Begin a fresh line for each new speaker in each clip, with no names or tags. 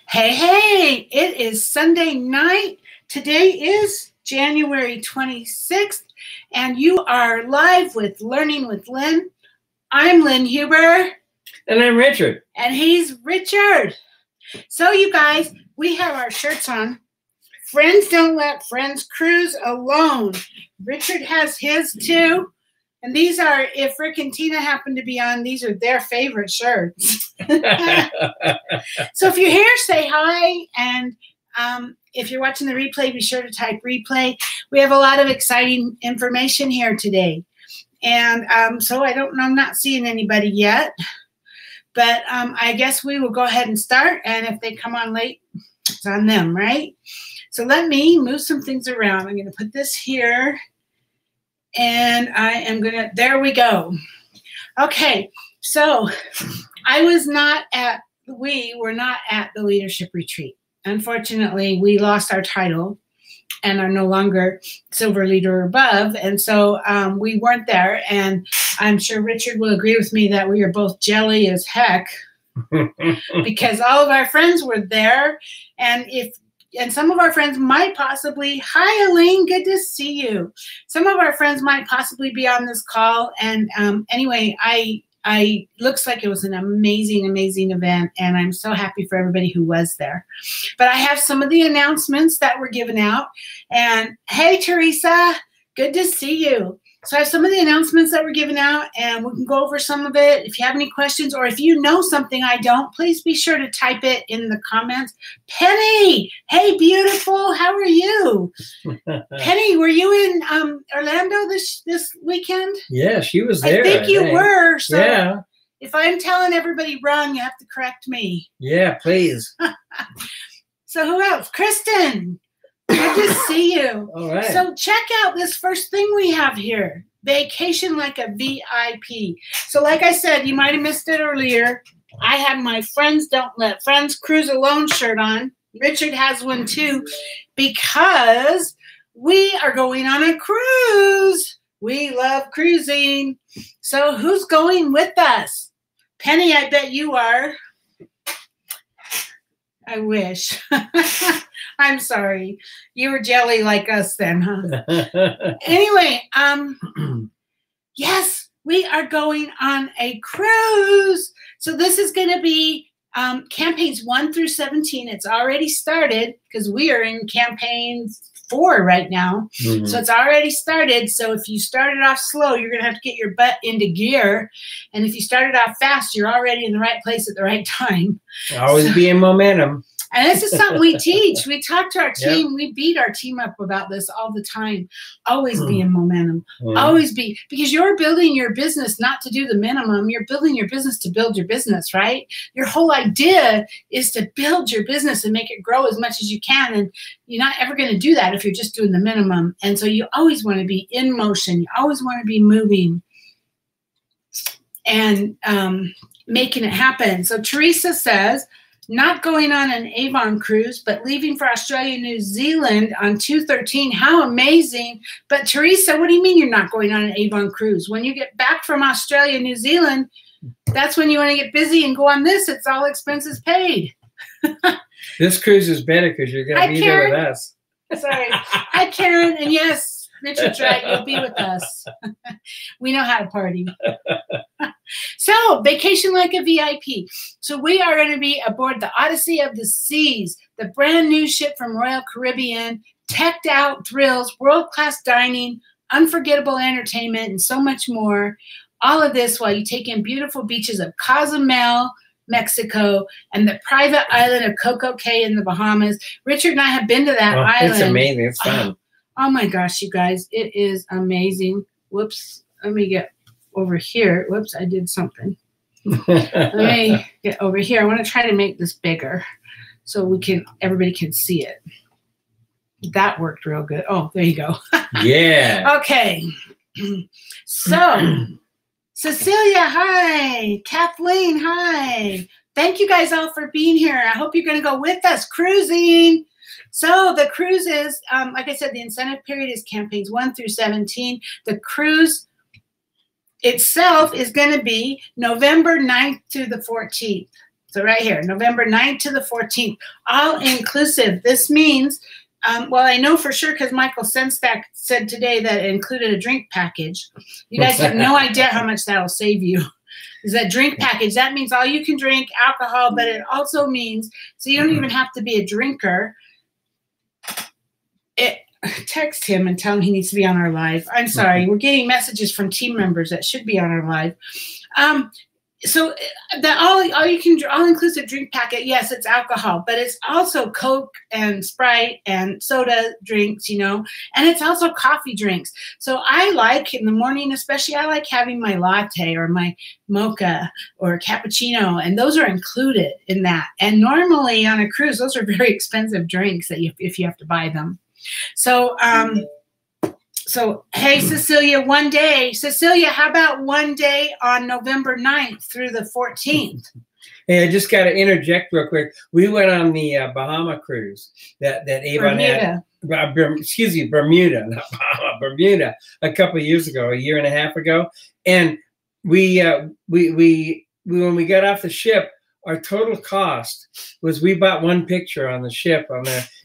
Hey, it is Sunday night. Today is January 26th, and you are live with Learning with Lynn. I'm Lynn Huber.
And I'm Richard.
And he's Richard. So, you guys, we have our shirts on. Friends don't let friends cruise alone. Richard has his too. And these are, if Rick and Tina happen to be on, these are their favorite shirts. So if you're here, say hi. And if you're watching the replay, be sure to type replay. We have a lot of exciting information here today. And so I don't know, I'm not seeing anybody yet. But I guess we will go ahead and start. And if they come on late, it's on them, right? So let me move some things around. I'm going to put this here. And I am going to, there we go. Okay, so we were not at the leadership retreat. Unfortunately, we lost our title and are no longer silver leader or above. And so we weren't there. And I'm sure Richard will agree with me that we are both jelly as heck because all of our friends were there. And some of our friends might possibly, hi, Elaine, good to see you. Some of our friends might possibly be on this call. And anyway, I looks like it was an amazing, amazing event. And I'm so happy for everybody who was there. But I have some of the announcements that were given out. And hey, Teresa, good to see you. So I have some of the announcements that were given out, and we can go over some of it. If you have any questions, or if you know something I don't, please be sure to type it in the comments. Penny, hey, beautiful, how are you? Penny, were you in Orlando this weekend?
Yeah, she was there.
I think you were. So
yeah.
If I'm telling everybody wrong, you have to correct me.
Yeah, please.
So who else? Kristen. Good to see you.
All right.
So check out this first thing we have here. Vacation like a VIP. So like I said, you might have missed it earlier. I have my Friends Don't Let Friends Cruise Alone shirt on. Richard has one too, because we are going on a cruise. We love cruising. So who's going with us? Penny, I bet you are. I wish. I'm sorry. You were jelly like us then, huh? Anyway, yes, we are going on a cruise. So this is going to be campaigns 1 through 17. It's already started because we are in campaign 4 right now. Mm-hmm. So it's already started. So if you started off slow, you're going to have to get your butt into gear. And if you started off fast, you're already in the right place at the right time.
Always be in momentum.
And this is something we teach. We talk to our team. Yep. We beat our team up about this all the time. Always be in momentum. Always be. Because you're building your business not to do the minimum. You're building your business to build your business, right? Your whole idea is to build your business and make it grow as much as you can. And you're not ever going to do that if you're just doing the minimum. And so you always want to be in motion. You always want to be moving and making it happen. So Teresa says, not going on an Avon cruise, but leaving for Australia, New Zealand on 2/13. How amazing. But Teresa, what do you mean you're not going on an Avon cruise? When you get back from Australia, New Zealand, that's when you want to get busy and go on this. It's all expenses paid.
This cruise is better because you're going to be there with us.
Sorry. Hi, Karen. And yes, Richard's right. You'll be with us. We know how to party. So, vacation like a VIP. So we are going to be aboard the Odyssey of the Seas, the brand new ship from Royal Caribbean, teched out thrills, world-class dining, unforgettable entertainment, and so much more. All of this while you take in beautiful beaches of Cozumel, Mexico, and the private island of Coco Cay in the Bahamas. Richard and I have been to that island.
It's amazing. It's fun.
Oh my gosh, you guys, it is amazing. Whoops, let me get over here. Whoops, I did something. Let me get over here. I want to try to make this bigger so everybody can see it. That worked real good. Oh, there you go.
Yeah.
Okay. So, Cecilia, hi. Kathleen, hi. Thank you guys all for being here. I hope you're going to go with us cruising. So the cruise is, like I said, the incentive period is campaigns 1 through 17. The cruise itself is going to be November 9th to the 14th. So right here, November 9th to the 14th, all inclusive. This means, well, I know for sure because Michael Senstack said today that it included a drink package. You guys have no idea how much that'll save you. Is that drink package? That means all you can drink, alcohol, but it also means, so you don't even have to be a drinker. Text him and tell him he needs to be on our live. I'm sorry. We're getting messages from team members that should be on our live. So that all inclusive drink packet, yes, it's alcohol, but it's also Coke and Sprite and soda drinks, you know, and it's also coffee drinks. So I like in the morning, especially, I like having my latte or my mocha or cappuccino, and those are included in that. And normally on a cruise, those are very expensive drinks that if you have to buy them. So, hey, Cecilia, one day. Cecilia, how about one day on November 9th through the 14th?
Hey, I just got to interject real quick. We went on the Bahama cruise that Avon had. Bermuda, not Bahama, Bermuda, a couple of years ago, a year and a half ago. And we when we got off the ship, our total cost was, we bought one picture on the ship.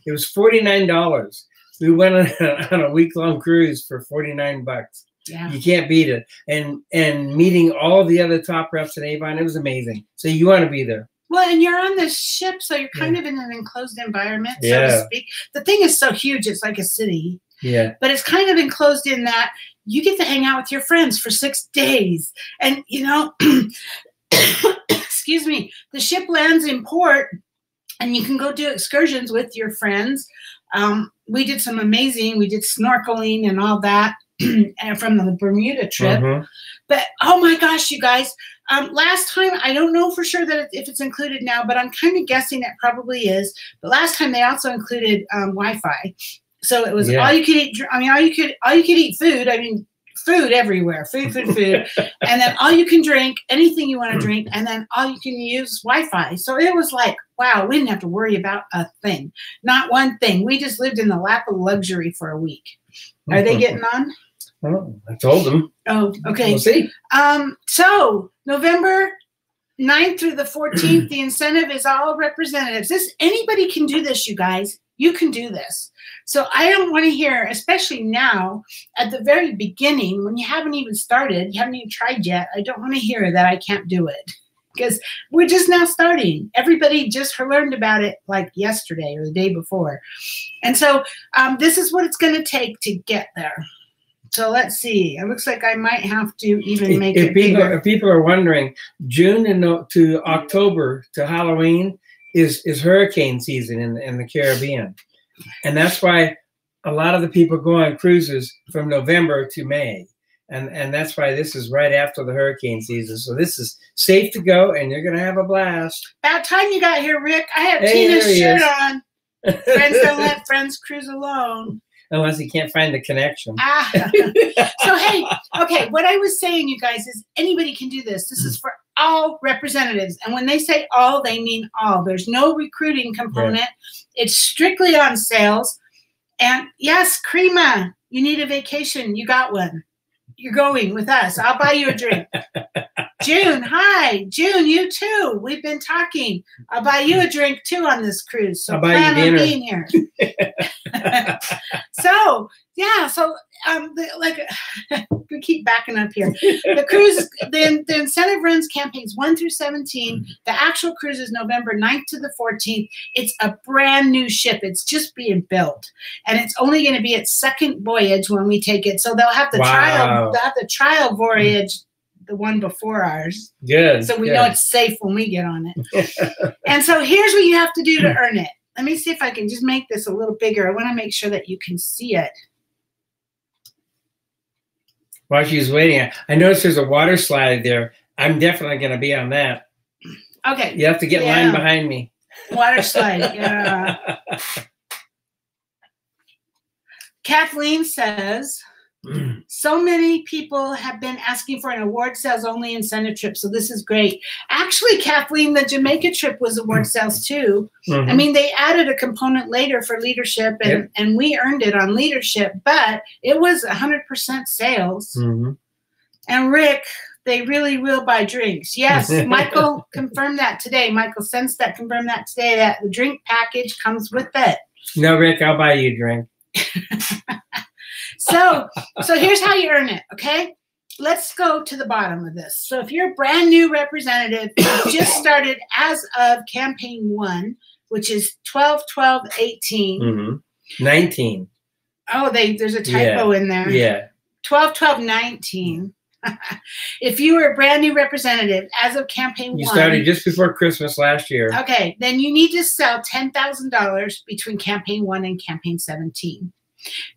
It was $49. We went on a week-long cruise for $49. Yeah. You can't beat it. And meeting all the other top refs in Avon, it was amazing. So you want to be there.
Well, and you're on this ship, so you're kind of in an enclosed environment, so to speak. The thing is so huge, it's like a city.
Yeah.
But it's kind of enclosed in that you get to hang out with your friends for 6 days. And, you know, excuse me, the ship lands in port, and you can go do excursions with your friends. We did some amazing, we did snorkeling and all that from the Bermuda trip. But, oh my gosh, you guys, last time, I don't know for sure that if it's included now, but I'm kind of guessing it probably is. But last time they also included Wi-Fi. So it was all you could eat. I mean, all you could eat food. I mean, food everywhere, food. And then all you can drink, anything you want to drink, and then all you can use Wi-Fi. So it was like, wow, we didn't have to worry about a thing. Not one thing. We just lived in the lap of luxury for a week. Are they getting on?
Oh, I told them.
Oh, okay.
We'll see.
So November 9th through the 14th, the incentive is all representatives. Anybody can do this, you guys. You can do this. So I don't want to hear, especially now, at the very beginning, when you haven't even started, you haven't even tried yet, I don't want to hear that I can't do it. Because we're just now starting. Everybody just learned about it like yesterday or the day before. And so this is what it's going to take to get there. So let's see. It looks like I might have to even make it bigger.
If people are wondering, June to October to Halloween is hurricane season in the Caribbean. And that's why a lot of the people go on cruises from November to May. And that's why this is right after the hurricane season. So this is safe to go, and you're going to have a blast.
About time you got here, Rick. I have Tina's shirt on. Friends don't let friends cruise alone.
Unless he can't find the connection.
So, hey, okay, what I was saying, you guys, is anybody can do this. This is for all representatives. And when they say all, they mean all. There's no recruiting component. Yeah. It's strictly on sales. And yes, Crema, you need a vacation. You got one. You're going with us. I'll buy you a drink. June, hi. June, you too. We've been talking. I'll buy you a drink too on this cruise. So plan on being here. So, yeah. So, we keep backing up here. The cruise, the incentive runs campaigns 1 through 17. The actual cruise is November 9th to the 14th. It's a brand new ship. It's just being built, and it's only going to be its second voyage when we take it. So they'll have the trial. They'll have the trial voyage, the one before ours.
Good.
So we know it's safe when we get on it. And so here's what you have to do to earn it. Let me see if I can just make this a little bigger. I want to make sure that you can see it.
While she's waiting, I noticed there's a water slide there. I'm definitely going to be on that.
Okay.
You have to get line behind me.
Water slide, yeah. Kathleen says, so many people have been asking for an award sales only incentive trip, so this is great. Actually, Kathleen, the Jamaica trip was award sales too. I mean, they added a component later for leadership, and we earned it on leadership, but it was 100% sales. And Rick, they really will buy drinks. Yes, Michael confirmed that today. Michael confirmed that today, that the drink package comes with it.
No, Rick, I'll buy you a drink.
So here's how you earn it, okay? Let's go to the bottom of this. So if you're a brand new representative, you just started as of campaign 1, which is 12/12/18.
Mm-hmm. 19.
Oh, there's a typo in there.
Yeah.
12/12/19. If you were a brand new representative as of campaign 1.
You started just before Christmas last year.
Okay, then you need to sell $10,000 between campaign 1 and campaign 17.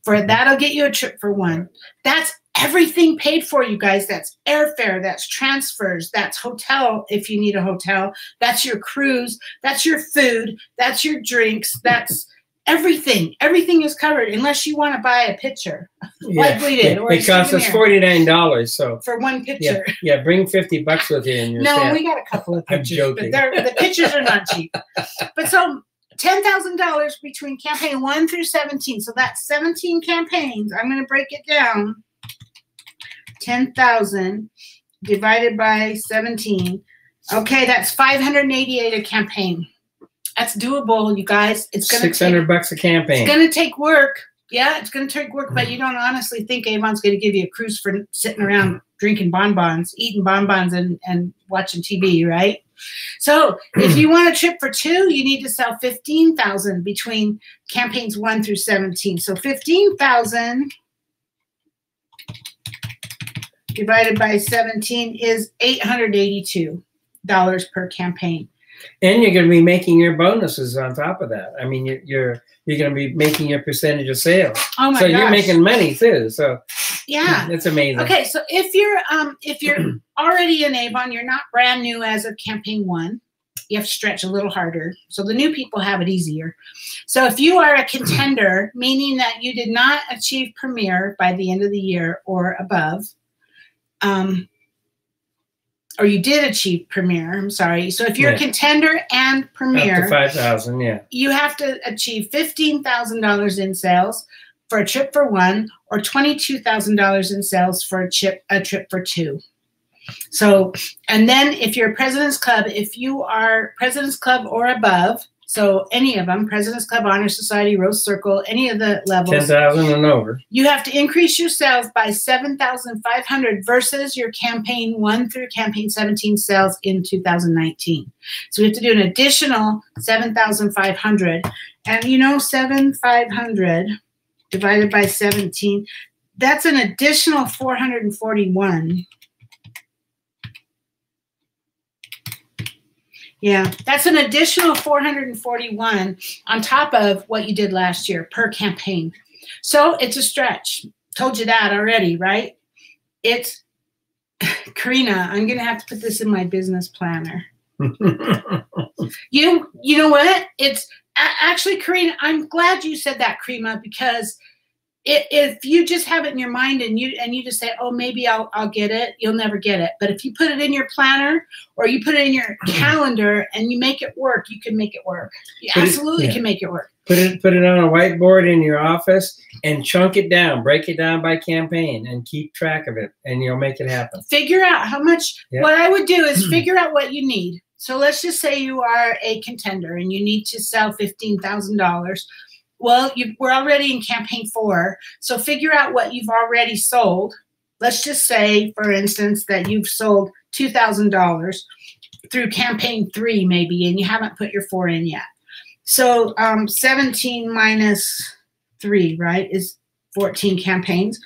That'll get you a trip for 1. That's everything paid for, you guys. That's airfare, that's transfers, that's hotel if you need a hotel, that's your cruise, that's your food, that's your drinks, that's everything. Everything is covered unless you want to buy a picture, like we did. Or
it costs us $49. So
for one picture.
Yeah, bring $50 with you in your
No,
staff.
we got a couple of pictures.
I'm joking.
But the pictures are not cheap. But so $10,000 between campaign 1 through 17. So that's 17 campaigns. I'm going to break it down. 10,000 divided by 17. Okay, that's $588 a campaign. That's doable, you guys. It's going to
$600 a campaign.
It's going to take work. Yeah, it's going to take work, but you don't honestly think Avon's going to give you a cruise for sitting around drinking bonbons, eating bonbons, and watching TV, right? So if you want a trip for 2, you need to sell 15,000 between campaigns 1 through 17. So 15,000 divided by 17 is $882 per campaign.
And you're going to be making your bonuses on top of that. I mean, you're going to be making your percentage of sales.
Oh my gosh.
So you're making money too. So
yeah,
it's amazing.
Okay, so if you're already in Avon, you're not brand new as of campaign 1. You have to stretch a little harder. So the new people have it easier. So if you are a contender, meaning that you did not achieve Premier by the end of the year or above, or you did achieve Premier, I'm sorry. So if you're a contender and Premier,
up to 5,000, yeah, you
have to achieve $15,000 in sales for a trip for 1, or $22,000 in sales for a trip for 2. So, and then if you're a President's Club, if you are President's Club or above, so any of them, President's Club, Honor Society, Rose Circle, any of the levels,
10,000 and over, you
have to increase your sales by 7,500 versus your campaign 1 through campaign 17 sales in 2019. So we have to do an additional 7,500, and you know, 7,500 divided by 17, that's an additional 441. Yeah, that's an additional 441 on top of what you did last year per campaign. So it's a stretch. Told you that already, right? It's, Karina, I'm going to have to put this in my business planner. You know what? It's actually, Karina, I'm glad you said that, Karima, because if you just have it in your mind and you just say, oh, maybe I'll get it, you'll never get it. But if you put it in your planner or you put it in your calendar and you make it work, you can make it work. You absolutely can make it work.
Put it on a whiteboard in your office and chunk it down, break it down by campaign and keep track of it, and you'll make it happen. Figure
out how much. Yep. What I would do is figure out what you need. So let's just say you are a contender and you need to sell $15,000. Well, we're already in campaign 4, so figure out what you've already sold. Let's just say, for instance, that you've sold $2,000 through campaign 3 maybe, and you haven't put your 4 in yet. So 17 minus 3, right, is 14 campaigns.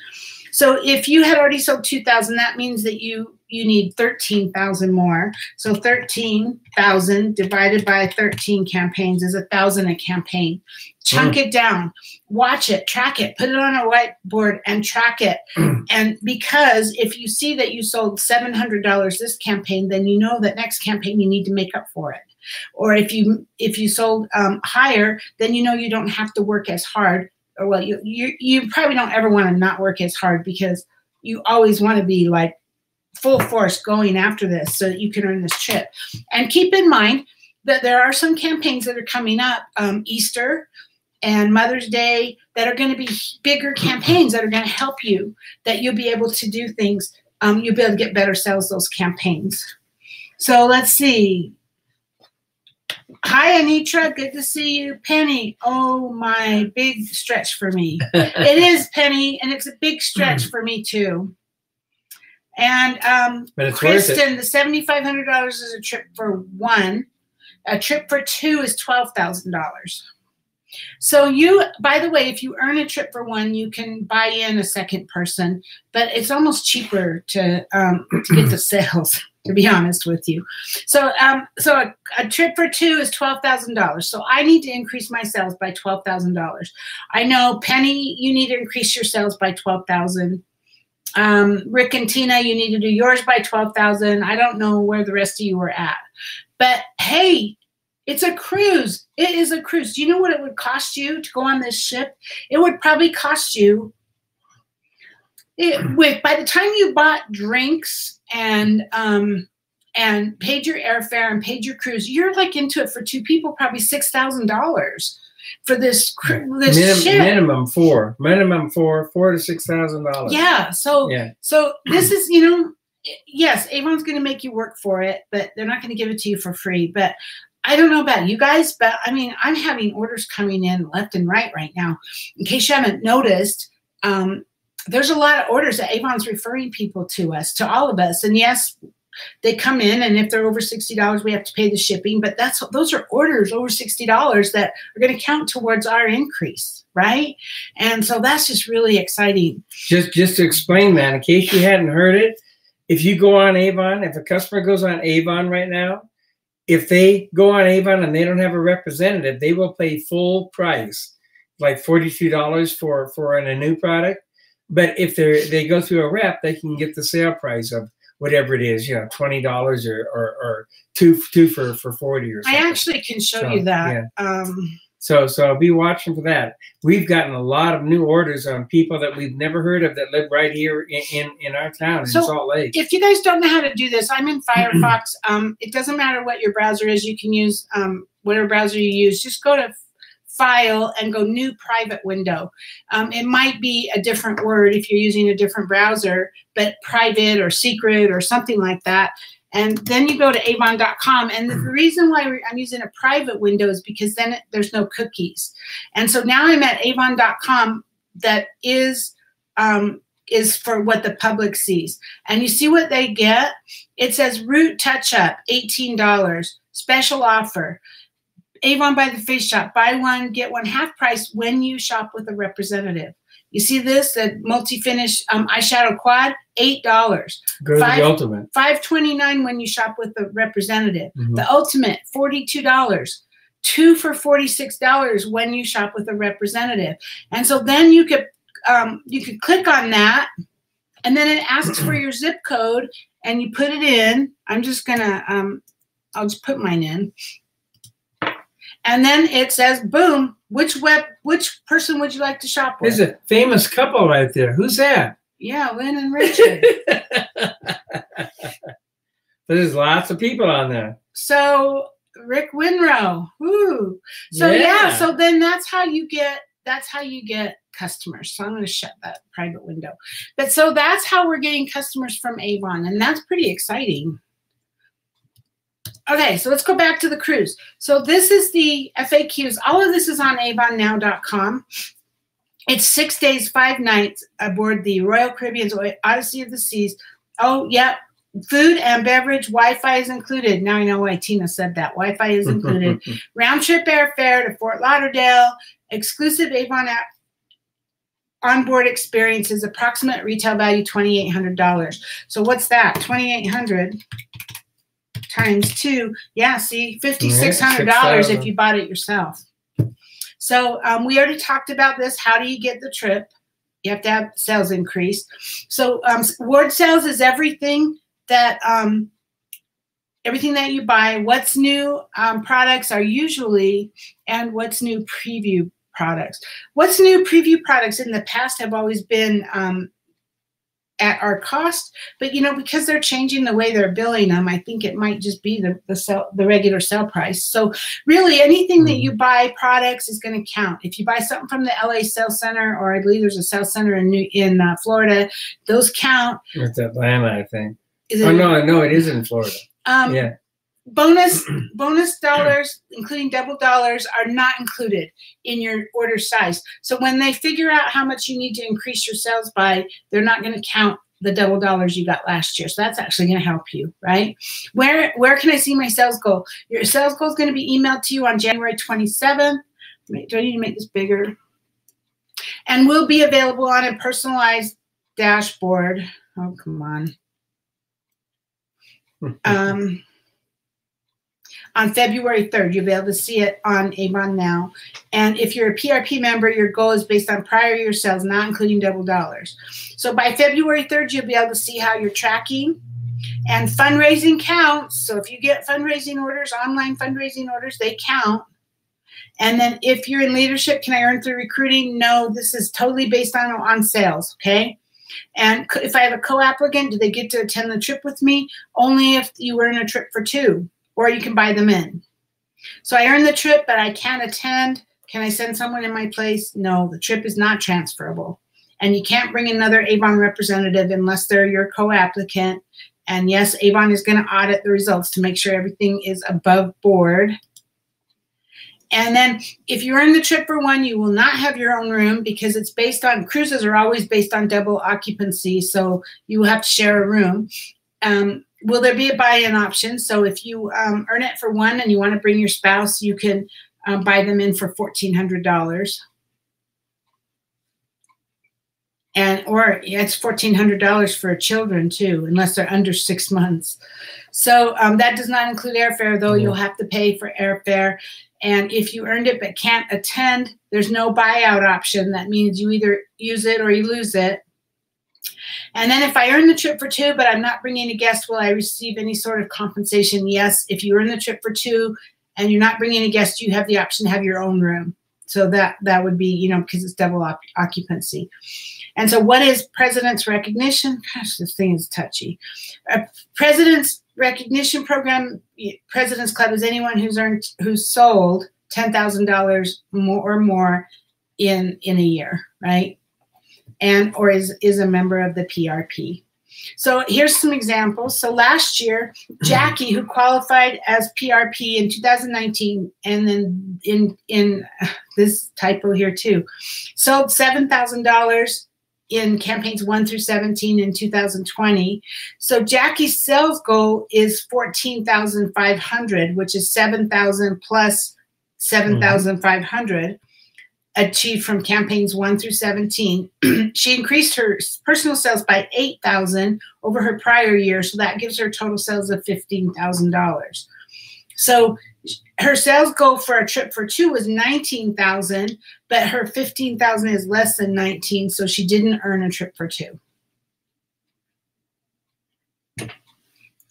So if you had already sold 2,000, that means that you need 13,000 more. So 13,000 divided by 13 campaigns is 1,000 a campaign. Chunk it down, watch it, track it, put it on a whiteboard and track it. And because if you see that you sold $700 this campaign, then you know that next campaign you need to make up for it. Or if you sold higher, then you know you don't have to work as hard. Or well, you probably don't ever want to not work as hard, because you always want to be like full force going after this so that you can earn this trip. And keep in mind that there are some campaigns that are coming up, Easter and Mother's Day, that are going to be bigger campaigns that are going to help you, that you'll be able to do things you'll be able to get better sales, those campaigns. So let's see. Hi, Anitra. Good to see you. Penny. Oh, my big stretch for me. It is, Penny, and it's a big stretch for me, too. And
but it's
Kristen, the $7,500 is a trip for one. A trip for two is $12,000. So you, by the way, if you earn a trip for one, you can buy in a second person, but it's almost cheaper to get the sales, to be honest with you. So a trip for two is $12,000. So I need to increase my sales by $12,000. I know, Penny, you need to increase your sales by $12,000. Rick and Tina, you need to do yours by $12,000. I don't know where the rest of you are at, but hey, it's a cruise. It is a cruise. Do you know what it would cost you to go on this ship? It would probably cost you, by the time you bought drinks and paid your airfare and paid your cruise, you're like into it for two people, probably $6,000 for this ship.
Minimum four to $6,000.
Yeah. So this is, yes, Avon's going to make you work for it, but they're not going to give it to you for free. But I don't know about you guys, but I mean, I'm having orders coming in left and right now. In case you haven't noticed, there's a lot of orders that Avon's referring people to us, to all of us. And yes, they come in, and if they're over $60, we have to pay the shipping. But those are orders over $60 that are going to count towards our increase, right? And so that's just really exciting.
Just to explain that, in case you hadn't heard it, if you go on Avon, if a customer goes on Avon right now, if they go on Avon and they don't have a representative, they will pay full price, like $42 for a new product. But if they go through a rep, they can get the sale price of whatever it is, $20 or two for 40 or something.
I actually can show you that.
Yeah. So be watching for that. We've gotten a lot of new orders on people that we've never heard of that live right here in our town in Salt Lake.
If you guys don't know how to do this, I'm in Firefox. It doesn't matter what your browser is. You can use whatever browser you use. Just go to File and go New Private Window. It might be a different word if you're using a different browser, but private or secret or something like that. And then you go to Avon.com. And the reason why I'm using a private window is because then there's no cookies. And so now I'm at Avon.com that is for what the public sees. And you see what they get? It says Root Touch-Up, $18, special offer. Avon by the Face Shop, buy one, get one half price when you shop with a representative. You see this, the multi-finish eyeshadow quad, $8.
Go to the Ultimate.
$5.29 when you shop with a representative. The Ultimate, $42. 2 for $46 when you shop with a representative. And so then you could click on that, and then it asks for your zip code, and you put it in. I'm just gonna I'll just put mine in. And then it says, boom, which person would you like to shop with?
There's a famous couple right there. Who's that?
Yeah, Lynn and Richard.
There's lots of people on there.
So Rick Winrow. Woo. So yeah, so then that's how you get customers. So I'm going to shut that private window. But so that's how we're getting customers from Avon, and that's pretty exciting. Okay, so let's go back to the cruise. So this is the FAQs. All of this is on avonnow.com. It's 6 days, 5 nights aboard the Royal Caribbean's Odyssey of the Seas. Oh, yeah, food and beverage, Wi-Fi is included. Now I know why Tina said that. Wi-Fi is included. Round-trip airfare to Fort Lauderdale, exclusive Avon onboard experiences, approximate retail value $2,800. So what's that? $2,800 times 2. Yeah, see, $5,600 if you bought it yourself. So we already talked about this. How do you get the trip? You have to have sales increase. So ward sales is everything that you buy. What's new products are usually, and what's new preview products. What's new preview products in the past have always been at our cost, but you know, because they're changing the way they're billing them, I think it might just be the regular sale price. So really anything that you buy products is going to count. If you buy something from the LA sales center, or I believe there's a sales center in Florida, those count.
It's Atlanta, I think. No, it is in Florida. Yeah.
Bonus dollars, including double dollars, are not included in your order size. So when they figure out how much you need to increase your sales by, they're not going to count the double dollars you got last year. So that's actually going to help you, right? Where can I see my sales goal? Your sales goal is going to be emailed to you on January 27th. Do I need to make this bigger? And will be available on a personalized dashboard. Oh, come on. On February 3rd, you'll be able to see it on Avon Now. And if you're a PRP member, your goal is based on prior year sales, not including double dollars. So by February 3rd, you'll be able to see how you're tracking. And fundraising counts. So if you get fundraising orders, online fundraising orders, they count. And then if you're in leadership, can I earn through recruiting? No, this is totally based on sales, okay? And if I have a co-applicant, do they get to attend the trip with me? Only if you earn a trip for 2. Or you can buy them in. So I earn the trip, but I can't attend. Can I send someone in my place? No, the trip is not transferable. And you can't bring another Avon representative unless they're your co-applicant. And yes, Avon is going to audit the results to make sure everything is above board. And then if you earn the trip for 1, you will not have your own room because it's based on, cruises are always based on double occupancy. So you will have to share a room. Will there be a buy-in option? So if you earn it for 1 and you want to bring your spouse, you can buy them in for $1,400. Or it's $1,400 for children too, unless they're under 6 months. So that does not include airfare, though. You'll have to pay for airfare. And if you earned it but can't attend, there's no buyout option. That means you either use it or you lose it. And then if I earn the trip for 2, but I'm not bringing a guest, will I receive any sort of compensation? Yes. If you earn the trip for 2 and you're not bringing a guest, you have the option to have your own room. So that would be, you know, because it's double occupancy. And so what is President's Recognition? Gosh, this thing is touchy. President's Recognition Program, President's Club, is anyone who's sold $10,000 more or more in a year, right? And or is a member of the PRP. So here's some examples. So last year, Jackie, who qualified as PRP in 2019, and then in this typo here too, sold $7,000 in campaigns 1 through 17 in 2020. So Jackie's sales goal is $14,500, which is 7,000 plus 7,500. Achieved from campaigns 1 through 17. She increased her personal sales by 8,000 over her prior year, so that gives her total sales of $15,000. So her sales goal for a trip for 2 was 19,000, but her 15,000 is less than 19, so she didn't earn a trip for 2.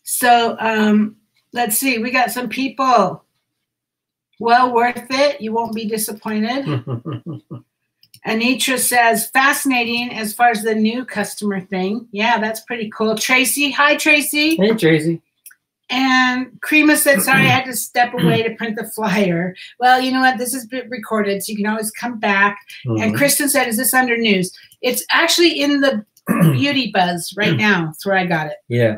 So let's see, we got some people. Well worth it. You won't be disappointed. Anitra says, fascinating as far as the new customer thing. Yeah, that's pretty cool. Tracy. Hi, Tracy.
Hey, Tracy.
And Krima said, sorry, I had to step away to print the flyer. Well, you know what? This is recorded, so you can always come back. And Kristen said, is this under news? It's actually in the Beauty Buzz right now. That's where I got it.
Yeah.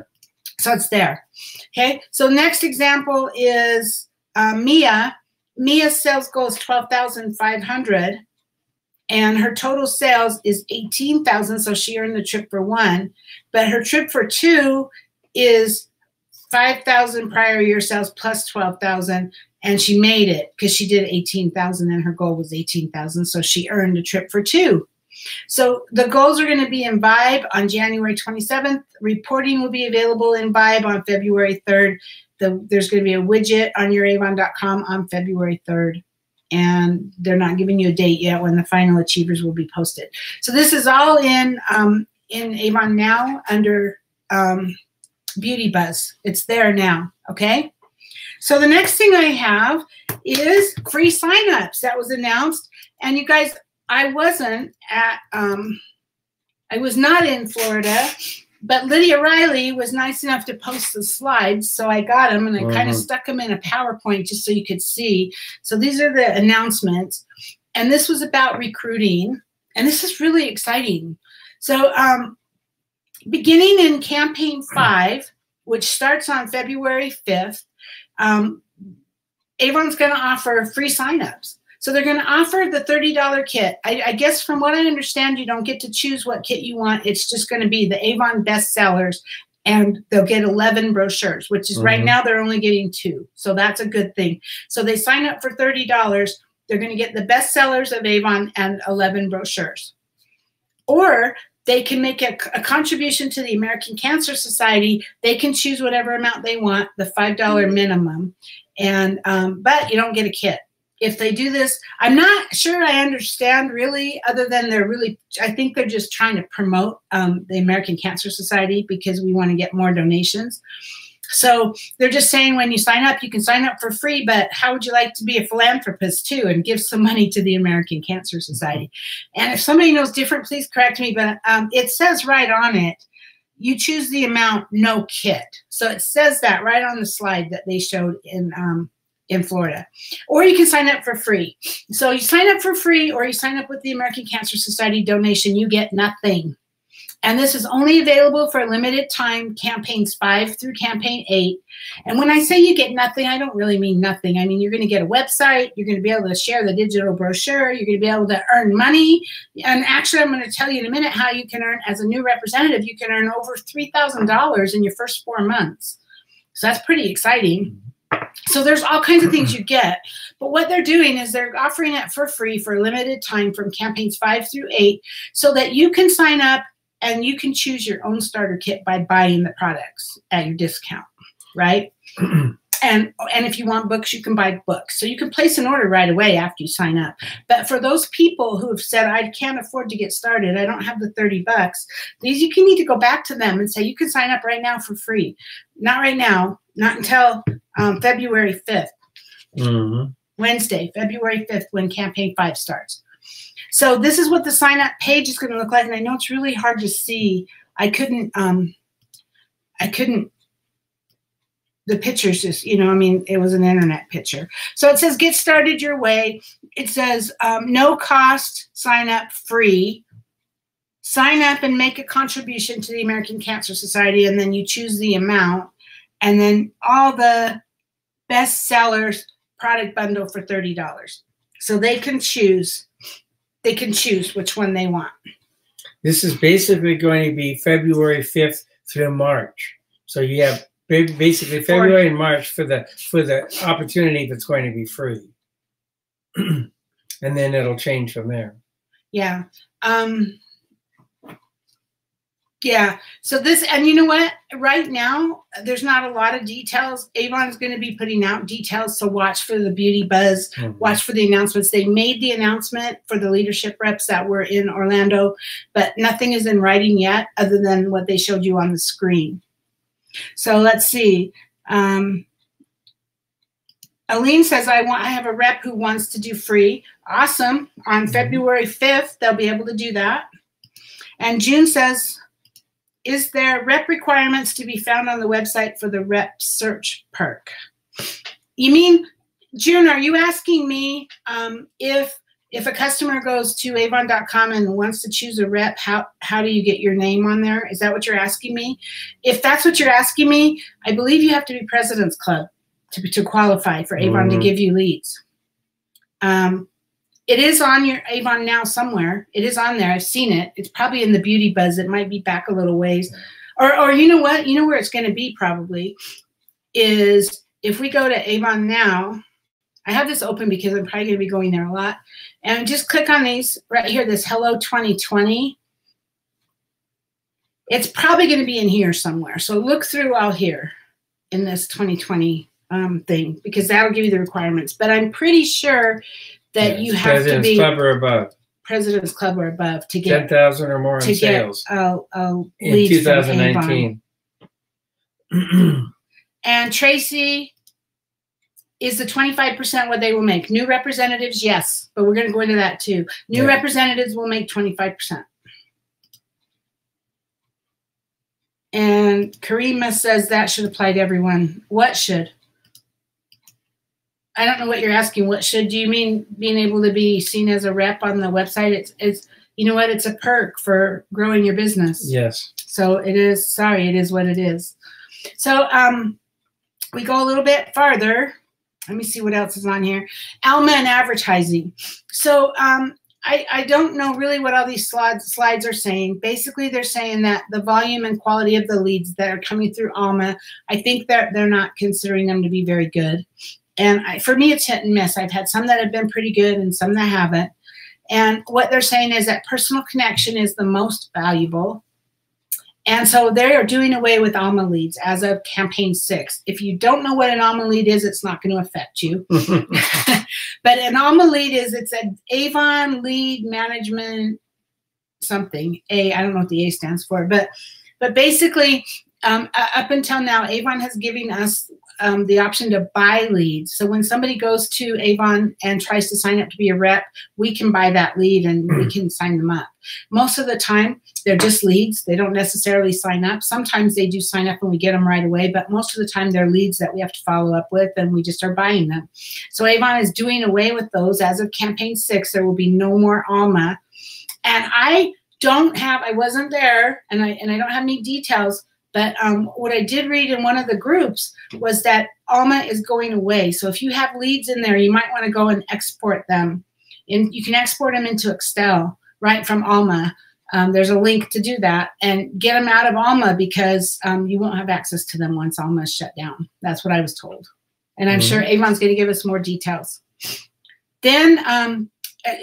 So it's there. Okay. So next example is Mia. Mia's sales goal is $12,500, and her total sales is $18,000. So she earned the trip for 1, but her trip for 2 is 5,000 prior year sales plus 12,000, and she made it because she did 18,000 and her goal was 18,000. So she earned a trip for 2. So the goals are going to be in Vibe on January 27th. Reporting will be available in Vibe on February 3rd. There's going to be a widget on youravon.com on February 3rd, and they're not giving you a date yet when the final achievers will be posted. So this is all in Avon Now under Beauty Buzz. It's there now, okay? So the next thing I have is free signups that was announced. And you guys, I wasn't at I was not in Florida, but Lydia Riley was nice enough to post the slides, so I got them, and I kind of stuck them in a PowerPoint just so you could see. So these are the announcements, and this was about recruiting, and this is really exciting. So beginning in Campaign 5, which starts on February 5th, Avon's going to offer free signups. So they're going to offer the $30 kit. I guess from what I understand, you don't get to choose what kit you want. It's just going to be the Avon bestsellers, and they'll get 11 brochures, which is right now they're only getting 2. So that's a good thing. So they sign up for $30. They're going to get the bestsellers of Avon and 11 brochures. Or they can make a contribution to the American Cancer Society. They can choose whatever amount they want, the $5 minimum. And but you don't get a kit. If they do this, I'm not sure I understand really, other than I think they're just trying to promote the American Cancer Society because we want to get more donations. So they're just saying when you sign up, you can sign up for free, but how would you like to be a philanthropist too and give some money to the American Cancer Society? And if somebody knows different, please correct me, but it says right on it, you choose the amount, no kit. So it says that right on the slide that they showed in Florida. Or you can sign up for free. So you sign up for free, or you sign up with the American Cancer Society donation, you get nothing. And this is only available for a limited time, campaigns 5 through campaign 8. And when I say you get nothing, I don't really mean nothing. I mean, you're going to get a website. You're going to be able to share the digital brochure. You're going to be able to earn money. And actually, I'm going to tell you in a minute how you can earn, as a new representative, you can earn over $3,000 in your first 4 months. So that's pretty exciting. So there's all kinds of things you get. But what they're doing is they're offering it for free for a limited time from campaigns 5 through 8 so that you can sign up and you can choose your own starter kit by buying the products at your discount, right? And if you want books, you can buy books. So you can place an order right away after you sign up. But for those people who have said, I can't afford to get started, I don't have the $30, you can need to go back to them and say, you can sign up right now for free. Not right now, not until February 5th, Wednesday, February 5th, when campaign 5 starts. So this is what the sign up page is going to look like. And I know it's really hard to see. I couldn't, the pictures just, I mean, it was an internet picture. So it says, get started your way. It says, no cost, sign up free. Sign up and make a contribution to the American Cancer Society. And then you choose the amount. And then all the best sellers product bundle for $30. So they can choose which one they want.
This is basically going to be February 5th through March. So you have basically February and March for the opportunity that's going to be free. And then it'll change from there.
Yeah. Yeah. So this, and you know what? Right now, there's not a lot of details. Avon's going to be putting out details, so watch for the beauty buzz. Watch for the announcements. They made the announcement for the leadership reps that were in Orlando, but nothing is in writing yet other than what they showed you on the screen. So let's see. Aline says, I have a rep who wants to do free. Awesome. On February 5th, they'll be able to do that. And June says, is there rep requirements to be found on the website for the rep search perk? You mean, June, are you asking me if a customer goes to avon.com and wants to choose a rep, how do you get your name on there? Is that what you're asking me? If that's what you're asking me, I believe you have to be President's Club to qualify for Avon to give you leads. It is on your Avon Now somewhere. It is on there. I've seen it. It's probably in the beauty buzz. It might be back a little ways. Or you know what? You know where it's going to be probably is if we go to Avon Now. I have this open because I'm probably going to be going there a lot. And just click on these right here, this Hello 2020. It's probably going to be in here somewhere. So look through all here in this 2020 thing because that'll give you the requirements. But I'm pretty sure that you have to be
Club or above.
President's Club or above to get
10,000 or more in sales in 2019.
And Tracy, is the 25% what they will make? New representatives, yes, but we're going to go into that too. New representatives will make 25%. And Karima says that should apply to everyone. What should? I don't know what you're asking. What should? Do you mean being able to be seen as a rep on the website? It's you know what? It's a perk for growing your business.
Yes.
So it is. Sorry, it is what it is. So we go a little bit farther. Let me see what else is on here. Alma and advertising. So I don't know really what all these slides are saying. Basically, they're saying that the volume and quality of the leads that are coming through Alma, I think that they're not considering them to be very good. And for me, it's hit and miss. I've had some that have been pretty good and some that haven't. And what they're saying is that personal connection is the most valuable. And so they are doing away with Alma leads as of campaign 6. If you don't know what an Alma lead is, it's not going to affect you. But an Alma lead it's an Avon lead management something. I don't know what the A stands for. But basically, up until now, Avon has given us the option to buy leads. So when somebody goes to Avon and tries to sign up to be a rep, we can buy that lead and we can sign them up. Most of the time, they're just leads. They don't necessarily sign up. Sometimes they do sign up and we get them right away, but most of the time they're leads that we have to follow up with and we just are buying them. So Avon is doing away with those. As of campaign 6, there will be no more Alma. And I wasn't there and I don't have any details. But what I did read in one of the groups was that Alma is going away. So if you have leads in there, you might want to go and export them. And you can export them into Excel right from Alma. There's a link to do that and get them out of Alma because you won't have access to them once Alma is shut down. That's what I was told. And I'm sure Avon's going to give us more details. Then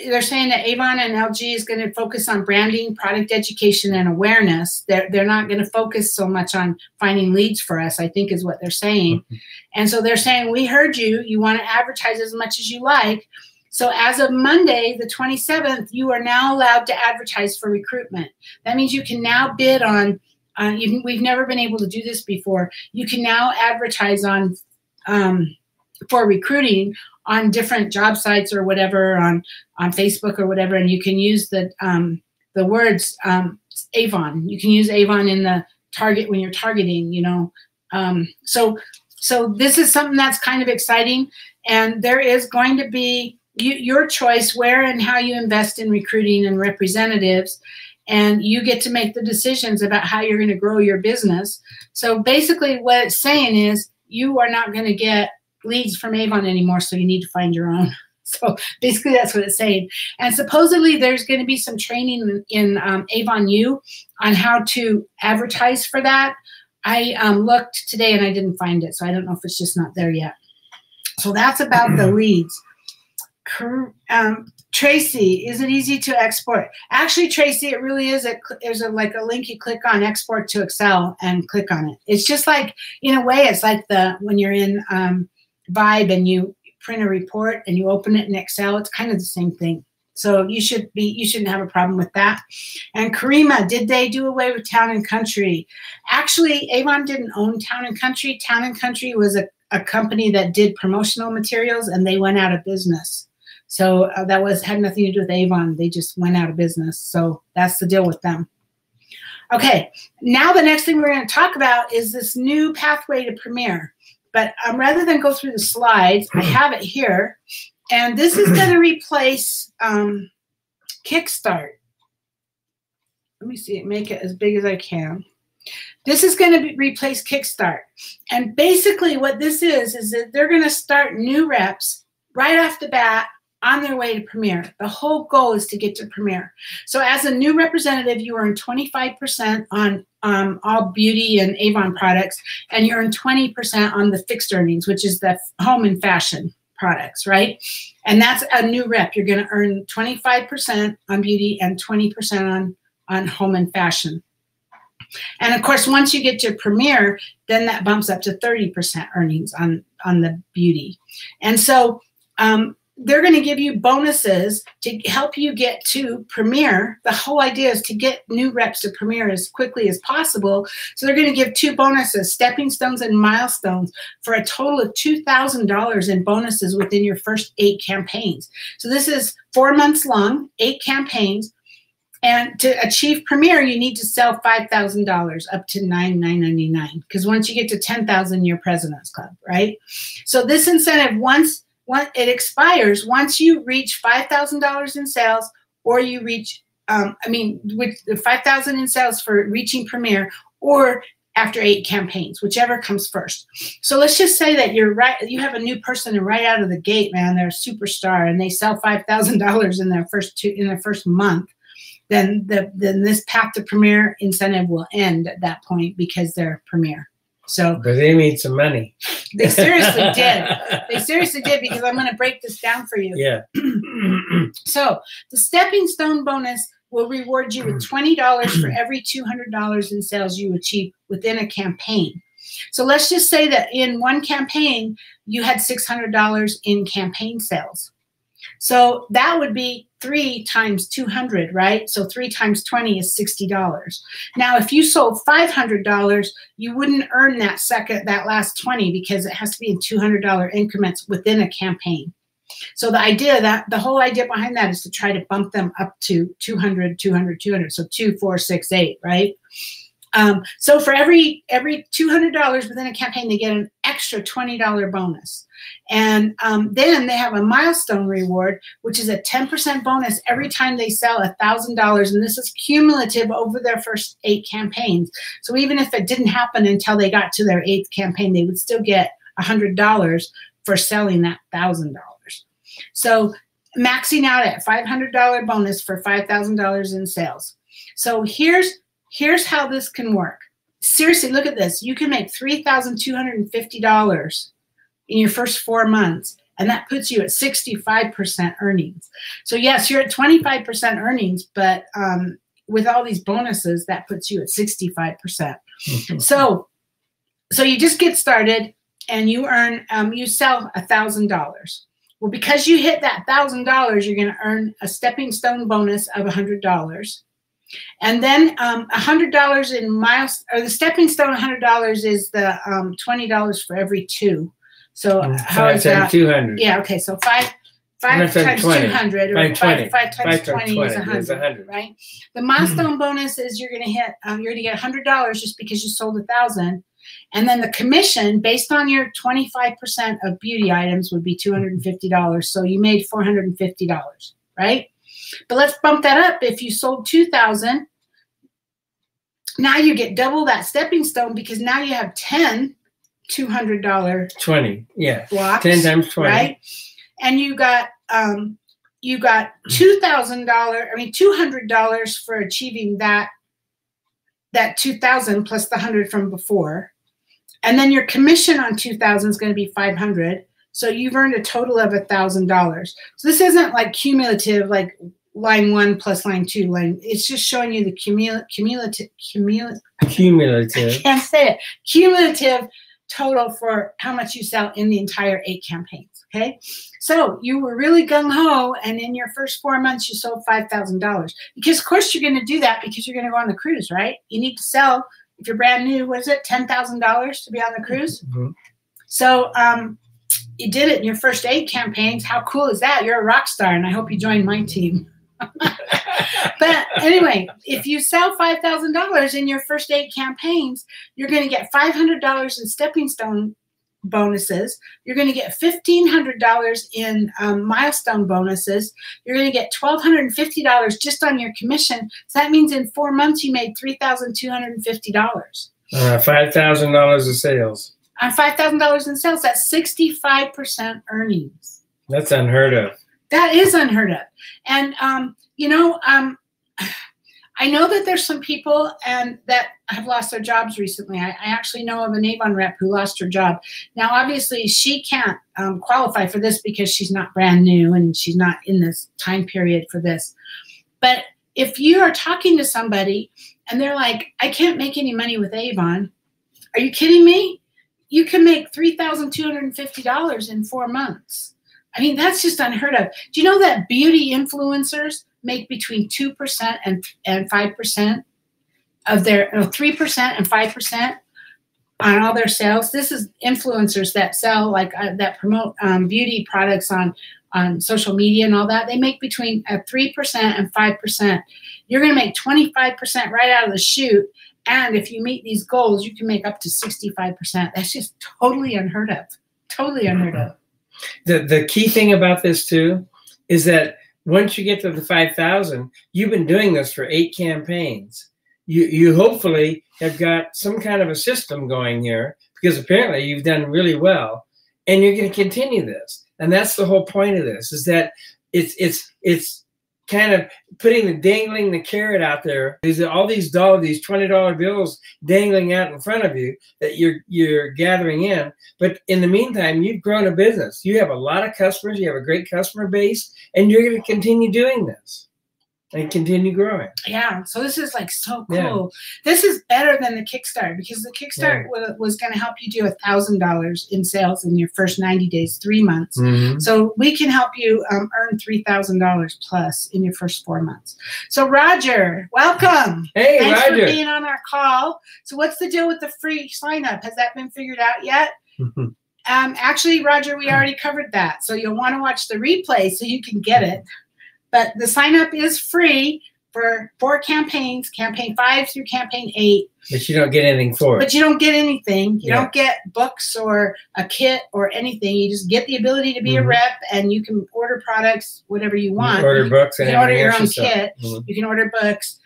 they're saying that Avon and LG is going to focus on branding, product education, and awareness. They're not going to focus so much on finding leads for us, I think is what they're saying. And so they're saying, we heard you. You want to advertise as much as you like. So as of Monday, the 27th, you are now allowed to advertise for recruitment. That means you can now bid on, we've never been able to do this before. You can now advertise on for recruiting on different job sites or whatever, on Facebook or whatever, and you can use the words Avon. You can use Avon in the target when you're targeting, you know. So this is something that's kind of exciting, and there is going to be your choice where and how you invest in recruiting and representatives, and you get to make the decisions about how you're going to grow your business. So basically what it's saying is you are not going to get leads from Avon anymore, so you need to find your own. So basically that's what it's saying. And supposedly there's going to be some training in Avon U on how to advertise for that. I looked today and I didn't find it, so I don't know if it's just not there yet. So that's about the leads. Tracy, is it easy to export? Actually, Tracy, it really is. There's like a link you click on, export to Excel, and click on it. It's just like, in a way, it's like when you're in Vibe and you print a report and you open it in Excel. It's kind of the same thing. So you shouldn't have a problem with that. And Karima, did they do away with Town and Country? Actually, Avon didn't own Town and Country. Town and Country was a company that did promotional materials, and they went out of business. So that had nothing to do with Avon. They just went out of business. So that's the deal with them. Okay, now the next thing we're going to talk about is this new pathway to Premier. But rather than go through the slides, I have it here. And this is going to replace Kickstart. Let me see, make it as big as I can. This is going to replace Kickstart. And basically what this is that they're going to start new reps right off the bat on their way to Premier. The whole goal is to get to Premier. So as a new representative, you earn 25% on all beauty and Avon products, and you earn 20% on the fixed earnings, which is the home and fashion products, right? And that's a new rep. You're going to earn 25% on beauty and 20% on home and fashion. And of course, once you get to Premier, then that bumps up to 30% earnings on the beauty. And so they're going to give you bonuses to help you get to Premier. The whole idea is to get new reps to Premier as quickly as possible. So they're going to give 2 bonuses, stepping stones and milestones, for a total of $2,000 in bonuses within your first 8 campaigns. So this is 4 months long, 8 campaigns. And to achieve Premier, you need to sell $5,000 up to $9,999. Because once you get to 10,000, you're President's Club, right? So this incentive, once it expires, once you reach $5,000 in sales, or you reach, with the $5,000 in sales for reaching Premier, or after 8 campaigns, whichever comes first. So let's just say that you have a new person and right out of the gate, man, they're a superstar and they sell $5,000 in their first month. Then this path to Premier incentive will end at that point because they're Premier. So,
but they made some money.
They seriously did. They seriously did, because I'm going to break this down for you.
Yeah.
So the stepping stone bonus will reward you with $20 for every $200 in sales you achieve within a campaign. So let's just say that in one campaign, you had $600 in campaign sales. So that would be 3 times 200, right? So 3 times 20 is $60. Now, if you sold $500, you wouldn't earn that last 20, because it has to be in $200 increments within a campaign. So the whole idea behind that is to try to bump them up to 200, 200, 200. So 2, 4, 6, 8, right? So for every $200 within a campaign, they get an extra $20 bonus. And then they have a milestone reward, which is a 10% bonus every time they sell $1,000. And this is cumulative over their first 8 campaigns. So even if it didn't happen until they got to their 8th campaign, they would still get $100 for selling that $1,000. So maxing out at $500 bonus for $5,000 in sales. So here's how this can work. Seriously, look at this. You can make $3,250 in your first 4 months, and that puts you at 65% earnings. So yes, you're at 25% earnings, but with all these bonuses, that puts you at 65%. So you just get started, and you earn, you sell $1,000. Well, because you hit that $1,000, you're going to earn a stepping stone bonus of $100. And then $100 in miles, or the stepping stone $100 is the $20 for every 2. So how is that? 200. Yeah. Okay. So five times 200, or 5 times 20 is 100, right? The milestone bonus is you're going to hit. You're going to get $100 just because you sold 1,000. And then the commission, based on your 25% of beauty items, would be $250. So you made $450, right? But let's bump that up. If you sold 2,000, now you get double that stepping stone, because now you have 10 $200
20, yeah,
blocks,
10 times 20,
right? And you got $200 for achieving that 2,000 plus the 100 from before. And then your commission on 2,000 is going to be 500. So you've earned a total of $1,000. So this isn't like cumulative, like line 1 plus line 2. It's just showing you the cumulative. I can't say it. Cumulative total for how much you sell in the entire 8 campaigns. Okay. So you were really gung-ho, and in your first 4 months, you sold $5,000. Because of course you're going to do that, because you're going to go on the cruise, right? You need to sell, if you're brand new, what is it, $10,000 to be on the cruise? Mm-hmm. So you did it in your first 8 campaigns. How cool is that? You're a rock star, and I hope you join my team. But anyway, if you sell $5,000 in your first 8 campaigns, you're going to get $500 in stepping stone bonuses. You're going to get $1,500 in milestone bonuses. You're going to get $1,250 just on your commission. So that means in 4 months you made $3,250.
$5,000 of sales.
On $5,000 in sales, that's 65% earnings.
That's unheard of.
That is unheard of. And, I know that there's some people that have lost their jobs recently. I actually know of an Avon rep who lost her job. Now, obviously, she can't qualify for this because she's not brand new and she's not in this time period for this. But if you are talking to somebody and they're like, I can't make any money with Avon, are you kidding me? You can make $3,250 in 4 months. I mean, that's just unheard of. Do you know that beauty influencers make between 2% and 5% of their, 3% and 5% on all their sales? This is influencers that sell, that promote beauty products on on social media and all that, they make between 3% and 5%. You're going to make 25% right out of the chute. And if you meet these goals, you can make up to 65%. That's just totally unheard of. Totally unheard of.
The key thing about this too is that once you get to the 5,000, you've been doing this for 8 campaigns. You hopefully have got some kind of a system going here, because apparently you've done really well, and you're going to continue this. And that's the whole point of this, is that it's kind of dangling the carrot out there. There's all these $20 bills dangling out in front of you that you're gathering in. But in the meantime, you've grown a business. You have a lot of customers. You have a great customer base, and you're going to continue doing this and continue growing.
Yeah. So this is like so cool. Yeah. This is better than the Kickstart, because the Kickstart was going to help you do $1,000 in sales in your first 90 days, 3 months. Mm-hmm. So we can help you earn $3,000 plus in your first 4 months. So Roger, welcome.
Hey,
thanks
Roger,
for being on our call. So what's the deal with the free sign up? Has that been figured out yet? Mm-hmm. Actually, Roger, we already covered that. So you'll want to watch the replay so you can get it. But the sign up is free for 4 campaigns, campaign 5 through campaign 8.
But you don't get anything for it.
But you don't get anything. You don't get books or a kit or anything. You just get the ability to be a rep, and you can order products, whatever you want.
You order books.
You can order your own kit. You can order books.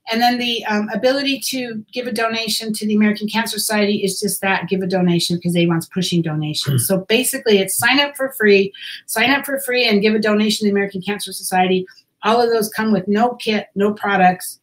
And then the ability to give a donation to the American Cancer Society is just that, give a donation, because Avon's pushing donations. So basically it's sign up for free and give a donation to the American Cancer Society. All of those come with no kit, no products,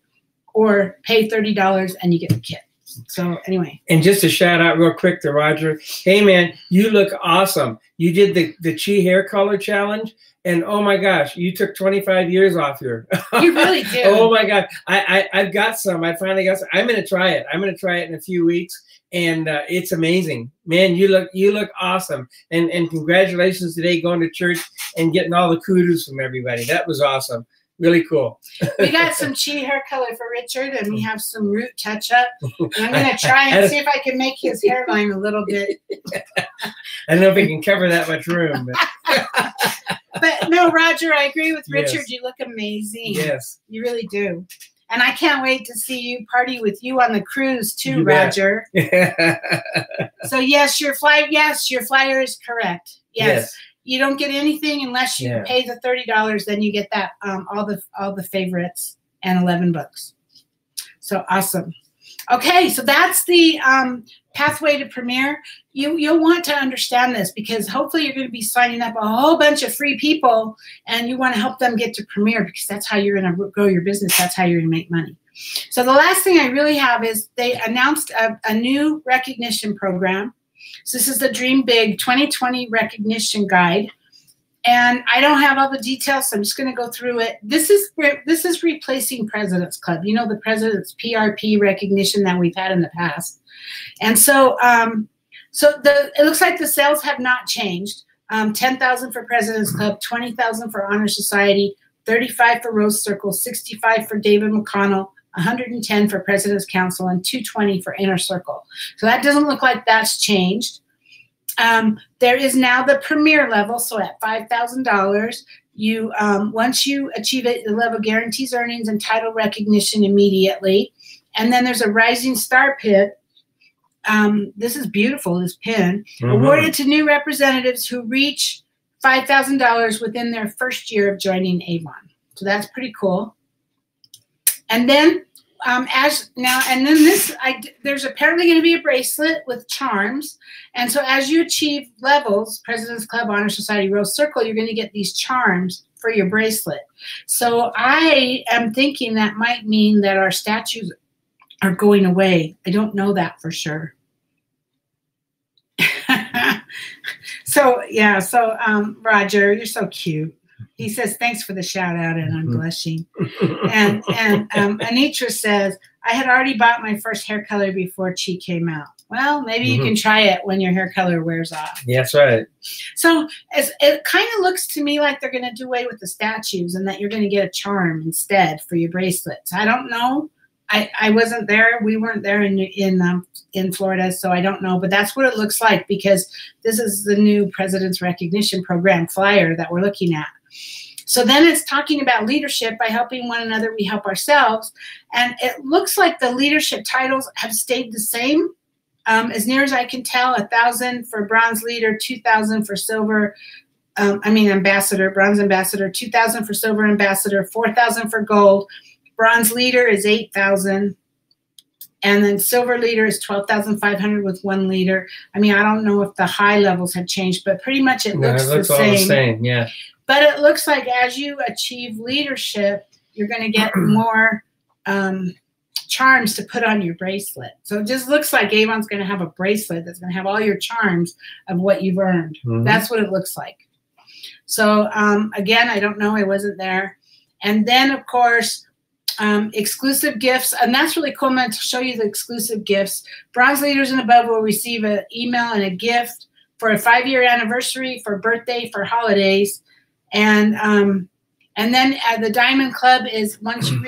or pay $30 and you get the kit. So anyway.
And just a shout out real quick to Roger. Hey man, you look awesome. You did the Chi hair color challenge. And oh my gosh, you took 25 years off here.
You really did.
Oh my God, I've got some. I finally got some. I'm gonna try it. I'm gonna try it in a few weeks, and it's amazing, man. You look awesome, and congratulations today, going to church and getting all the kudos from everybody. That was awesome. Really cool.
We got some Chi hair color for Richard, and we have some root touch up. And I'm gonna try and see if I can make his hairline a little bit.
I don't know if we can cover that much room.
But no, Roger, I agree with Richard. Yes. You look amazing.
Yes.
You really do. And I can't wait to see you party with you on the cruise too, Roger. So yes, your flyer is correct. Yes. You don't get anything unless you pay the $30. Then you get that all the favorites and 11 books. So awesome. Okay, so that's the pathway to Premier. You'll want to understand this, because hopefully you're going to be signing up a whole bunch of free people, and you want to help them get to Premier, because that's how you're going to grow your business. That's how you're going to make money. So the last thing I really have is they announced a new recognition program. So this is the Dream Big 2020 Recognition Guide. And I don't have all the details, so I'm just going to go through it. This is replacing President's Club. You know, the President's PRP recognition that we've had in the past. And so it looks like the sales have not changed. 10,000 for President's Club, 20,000 for Honor Society, 35 for Rose Circle, 65 for David McConnell, 110 for President's Council, and 220 for Inner Circle. So that doesn't look like that's changed. There is now the Premier level, so at $5,000, you once you achieve it, the level guarantees earnings and title recognition immediately. And then there's a Rising Star pin. This is beautiful, this pin. Awarded to new representatives who reach $5,000 within their first year of joining Avon. So that's pretty cool. And then there's apparently going to be a bracelet with charms. And so as you achieve levels, President's Club, Honor Society, Rose Circle, you're going to get these charms for your bracelet. So I am thinking that might mean that our statues are going away. I don't know that for sure. Roger, you're so cute. He says, thanks for the shout out, and I'm blushing. And Anitra says, I had already bought my first hair color before Chi came out. Well, maybe you can try it when your hair color wears off.
Yeah, that's right.
So it kind of looks to me like they're going to do away with the statues, and that you're going to get a charm instead for your bracelets. I don't know. I wasn't there. We weren't there in Florida, so I don't know. But that's what it looks like, because this is the new President's Recognition Program flyer that we're looking at. So then it's talking about leadership. By helping one another, we help ourselves. And it looks like the leadership titles have stayed the same. As near as I can tell, 1,000 for bronze leader, 2,000 for silver. Ambassador, bronze ambassador, 2,000 for silver ambassador, 4,000 for gold. Bronze leader is 8,000. And then silver leader is 12,500 with 1 leader. I mean, I don't know if the high levels have changed, but pretty much it looks the same.
All the same, yeah.
But it looks like as you achieve leadership, you're going to get more charms to put on your bracelet. So it just looks like Avon's going to have a bracelet that's going to have all your charms of what you've earned. That's what it looks like. So again, I don't know. I wasn't there. And then, of course, exclusive gifts. And that's really cool. I'm going to show you the exclusive gifts. Bronze leaders and above will receive an email and a gift for a 5-year anniversary, for birthday, for holidays. And then the Diamond Club is once you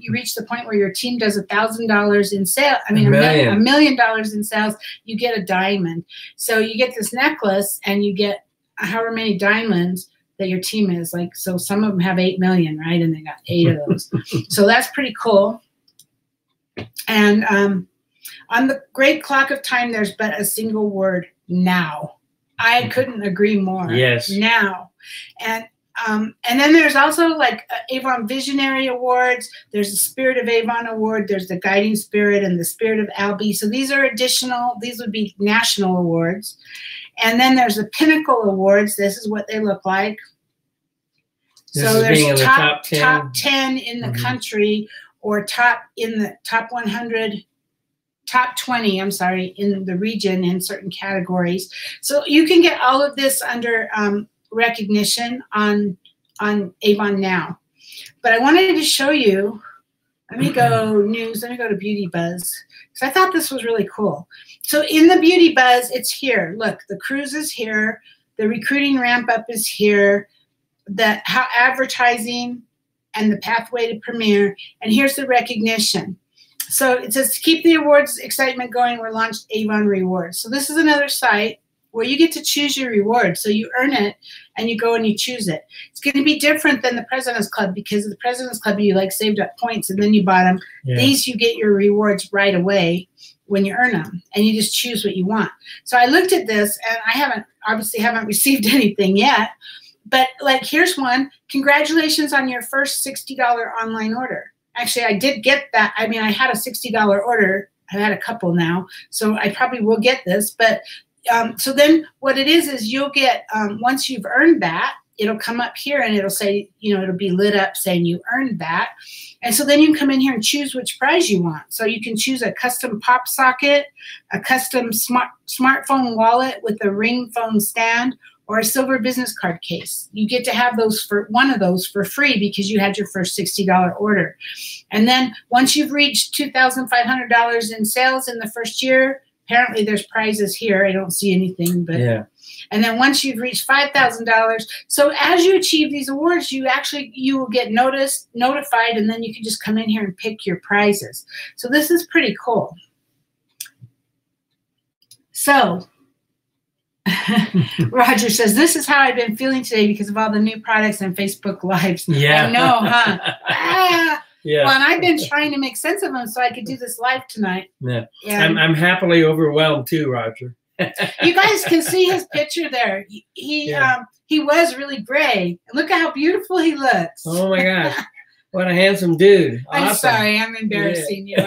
reach the point where your team does $1,000 in sale. I mean, $1 million in sales, you get a diamond. So you get this necklace, and you get however many diamonds that your team is. Like, so some of them have 8 million, right? And they got 8 of those. So that's pretty cool. And on the great clock of time, there's but a single word: now. I couldn't agree more. Yes. Now. And then there's also like Avon Visionary Awards. There's the Spirit of Avon Award. There's the Guiding Spirit and the Spirit of Albie. So these are additional. These would be national awards. And then there's the Pinnacle Awards. This is what they look like. So there's top 10 in the country, or top 100. Top 20, I'm sorry, in the region in certain categories. So you can get all of this under recognition on Avon Now. But I wanted to show you, let me go news, let me go to Beauty Buzz, because I thought this was really cool. So in the Beauty Buzz, it's here. Look, the cruise is here, the recruiting ramp up is here, how advertising and the pathway to premiere, and here's the recognition. So it says, to keep the awards excitement going, we're launched Avon Rewards. So this is another site where you get to choose your reward. So you earn it, and you go and you choose it. It's going to be different than the President's Club, because the President's Club, you like saved up points and then you bought them. Yeah. These, you get your rewards right away when you earn them, and you just choose what you want. So I looked at this, and I obviously haven't received anything yet, but like, here's one. Congratulations on your first $60 online order. Actually, I did get that. I mean, I had a $60 order. I've had a couple now, so I probably will get this. But so then what it is you'll get, once you've earned that, it'll come up here and it'll say, it'll be lit up saying you earned that. And so then you can come in here and choose which prize you want. So you can choose a custom pop socket, a custom smartphone wallet with a ring phone stand, or a silver business card case. You get to have those one of those for free because you had your first $60 order. And then once you've reached $2,500 in sales in the first year, apparently there's prizes here. I don't see anything, but yeah. And then once you've reached $5,000, so as you achieve these awards, you will get notified, and then you can just come in here and pick your prizes. So this is pretty cool. So Roger says, this is how I've been feeling today because of all the new products and Facebook Lives. Yeah. I know, huh? Yeah. Well, and I've been trying to make sense of them so I could do this live tonight. Yeah.
I'm happily overwhelmed too, Roger.
You guys can see his picture there. He was really gray. Look at how beautiful he looks.
Oh my gosh. What a handsome dude. Awesome.
I'm sorry, I'm embarrassing you.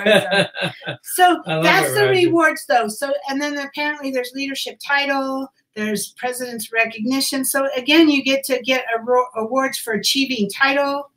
So that's the rewards though. So, and then apparently there's leadership title, there's president's recognition. So again, you get to get awards for achieving title.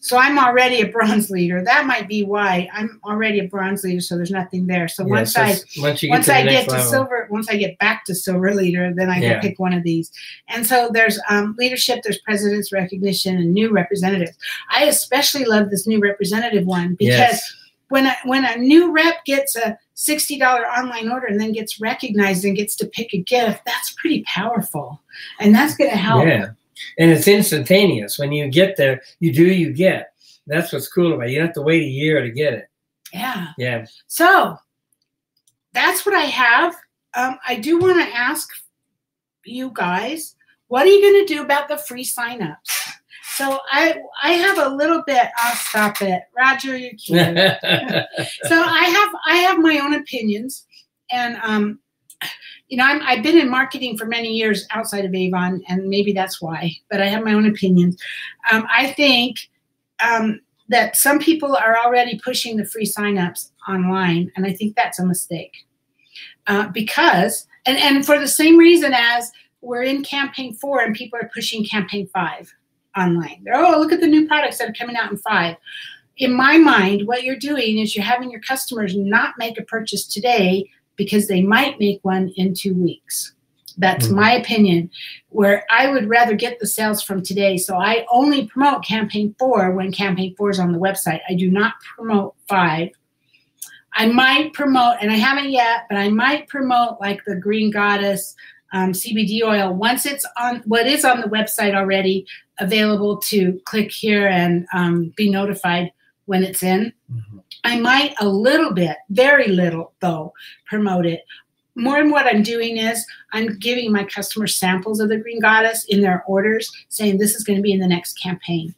So I'm already a bronze leader. That might be why I'm already a bronze leader. So there's nothing there. So once I get to silver, once I get back to silver leader, then I can pick one of these. And so there's leadership, there's president's recognition, and new representatives. I especially love this new representative one because when a new rep gets a $60 online order and then gets recognized and gets to pick a gift, that's pretty powerful, and that's going to help.
Yeah. And it's instantaneous. When you get there, you get. That's what's cool about it. You don't have to wait a year to get it.
Yeah.
Yeah.
So that's what I have. I do want to ask you guys, what are you going to do about the free signups? So I have a little bit. I'll stop it, Roger. You're cute. So I have my own opinions, and you know, I've been in marketing for many years outside of Avon, and maybe that's why. But I have my own opinions. I think that some people are already pushing the free signups online, and I think that's a mistake. Because, and for the same reason as we're in campaign 4 and people are pushing campaign 5 online. They're, oh, look at the new products that are coming out in 5. In my mind, what you're doing is you're having your customers not make a purchase today because they might make one in 2 weeks. That's my opinion, where I would rather get the sales from today. So I only promote campaign 4 when campaign 4 is on the website. I do not promote 5. I might promote, and I haven't yet, but I might promote like the Green Goddess CBD oil once it's on what is on the website already, available to click here and be notified when it's in. I might a little bit, very little though, promote it. More and what I'm doing is I'm giving my customers samples of the Green Goddess in their orders, saying this is going to be in the next campaign.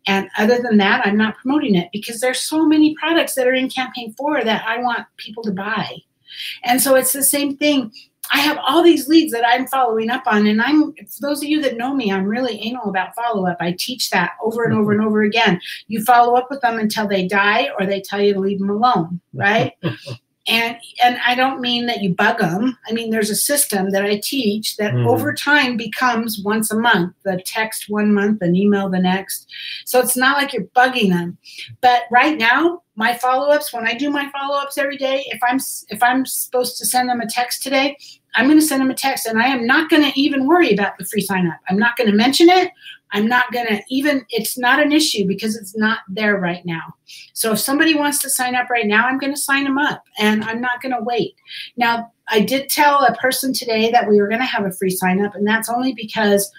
And other than that, I'm not promoting it because there's so many products that are in campaign 4 that I want people to buy. And so it's the same thing. I have all these leads that I'm following up on, and for those of you that know me, I'm really anal about follow-up. I teach that over and over and over again. You follow up with them until they die or they tell you to leave them alone, right? And I don't mean that you bug them. I mean, there's a system that I teach that over time becomes once a month, the text 1 month, an email the next. So it's not like you're bugging them. But right now, my follow-ups, when I do my follow-ups every day, if I'm supposed to send them a text today, I'm going to send them a text, and I am not going to even worry about the free sign up. I'm not going to mention it. I'm not going to even, it's not an issue because it's not there right now. So if somebody wants to sign up right now, I'm going to sign them up, and I'm not going to wait. Now, I did tell a person today that we were going to have a free sign up, and that's only because